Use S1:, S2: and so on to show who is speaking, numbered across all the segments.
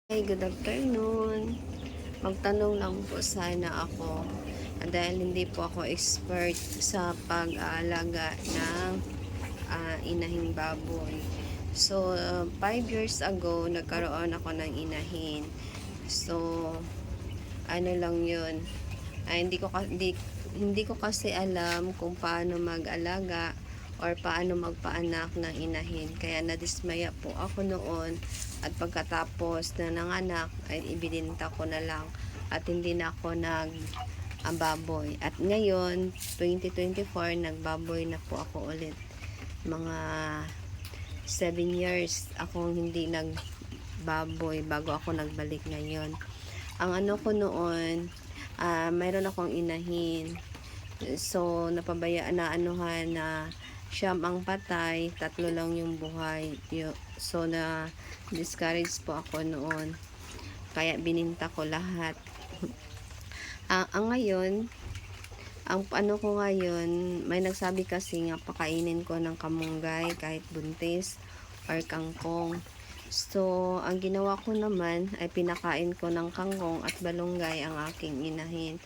S1: Hi, good afternoon. Magtanong lang po sana ako dahil hindi po ako expert sa pag-aalaga ng inahing baboy. So, 5 years ago, nagkaroon ako ng inahin. So, ano lang yun. Hindi ko kasi alam kung paano mag-alaga or paano magpaanak ng inahin. Kaya nadismaya po ako noon at pagkatapos na nanganak ay ibinenta ko na lang at hindi na ako baboy. At ngayon, 2024, nagbaboy na po ako ulit. Mga 7 years akong hindi nagbaboy bago ako nagbalik ngayon. Ang ano ko noon, mayroon akong inahin. So, napabayaan na anuhan na siyam ang patay, tatlo lang yung buhay. So, discourage po ako noon. Kaya bininta ko lahat. Ang ngayon, ang ano ko ngayon, may nagsabi kasi nga pakainin ko ng kamunggay kahit buntis or kangkong. So, ang ginawa ko naman ay pinakain ko ng kangkong at balunggay ang aking inahin.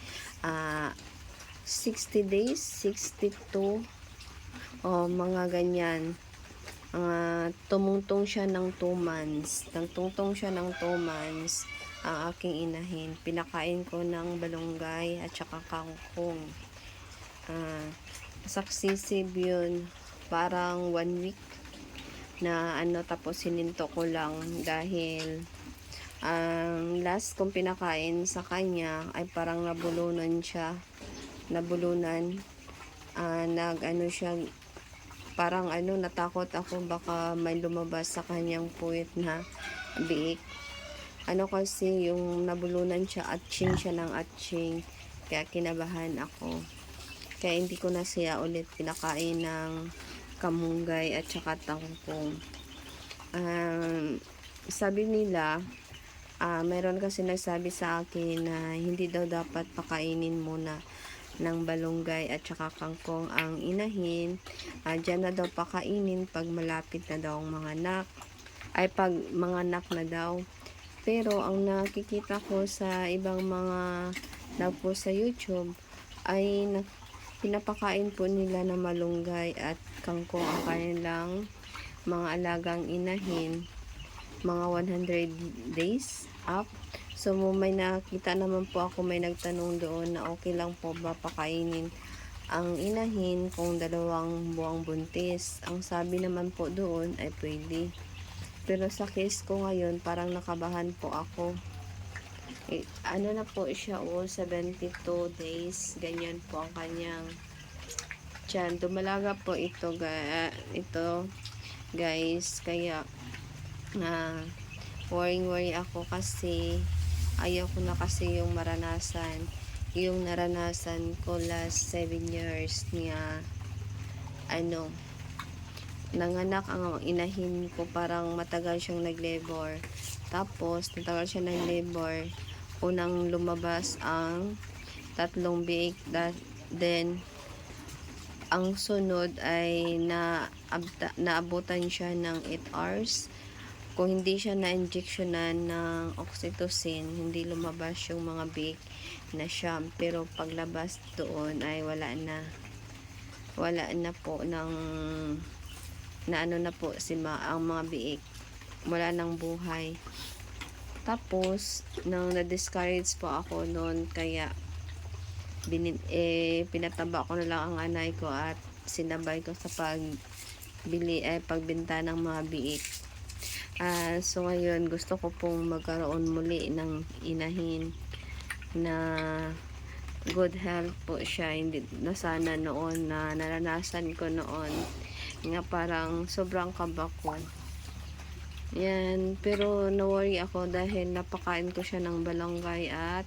S1: 60 days, 62, mga ganyan. Tumungtong siya ng 2 months. Nagtungtong siya ng 2 months ang aking inahin. Pinakain ko ng balunggay at saka kangkong. Successive yun. Parang 1 week na tapos sininto ko lang dahil ang last kong pinakain sa kanya ay parang nabulunan siya. Siya, parang natakot ako baka may lumabas sa kanyang puwit na biik. Kasi yung nabulunan siya, atching siya ng atching, kaya kinabahan ako. Kaya hindi ko na siya ulit pinakain ng kamunggay at saka tangkong. Sabi nila, meron kasi nagsabi sa akin na hindi daw dapat pakainin muna ng balunggay at saka kangkong ang inahin. Diyan na daw pakainin pag malapit na daw ang mga anak. Pag mga anak na daw. Pero ang nakikita ko sa ibang mga nagpo sa YouTube ay pinapakain po nila ng malunggay at kangkong ang kanilang mga alagang inahin, mga 100 days up. So, may nakita naman po ako, may nagtanong doon na okay lang po ba pakainin ang inahin kung 2 buwang buntis. Ang sabi naman po doon ay pwede. Pero sa case ko ngayon, parang nakabahan po ako. Na po siya, 72 days. Ganyan po ang kanyang tiyan. Dumalaga po ito, guys. Kaya, worry ako kasi ayaw ko na kasi yung naranasan ko last 7 years niya nanganak ang inahin ko, parang matagal siyang nag-labor. Tapos matagal siya nag-labor, unang lumabas ang 3 biik, then ang sunod ay naabutan siya ng 8 hours. Kung hindi siya na-injectionan ng oxytocin, hindi lumabas yung mga biik na siyam. Pero paglabas doon ay wala na po na po ang mga biik, wala nang buhay. Tapos nang na-discourage po ako noon, kaya pinataba ko na lang ang anay ko at sinabay ko sa pagbenta ng mga biik. So ngayon gusto ko pong magkaroon muli ng inahin na good health po siya, hindi na sana noon na naranasan ko noon nga parang sobrang kaba ko. Yan, pero no-worry ako dahil napakain ko siya ng balonggay at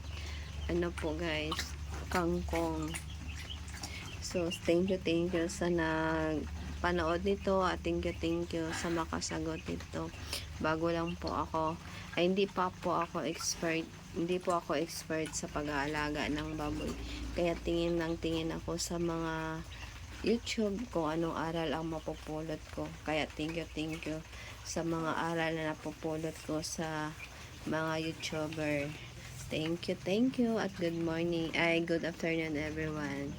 S1: po guys, kangkong. So thank you sa nagpanood nito at thank you sa makasagot nito. Bago lang po ako, hindi po ako expert sa pag-aalaga ng baboy, kaya tingin ako sa mga YouTube kung anong aral ang mapupulot ko. Kaya thank you sa mga aral na napupulot ko sa mga YouTuber. Thank you at good morning, ay good afternoon everyone.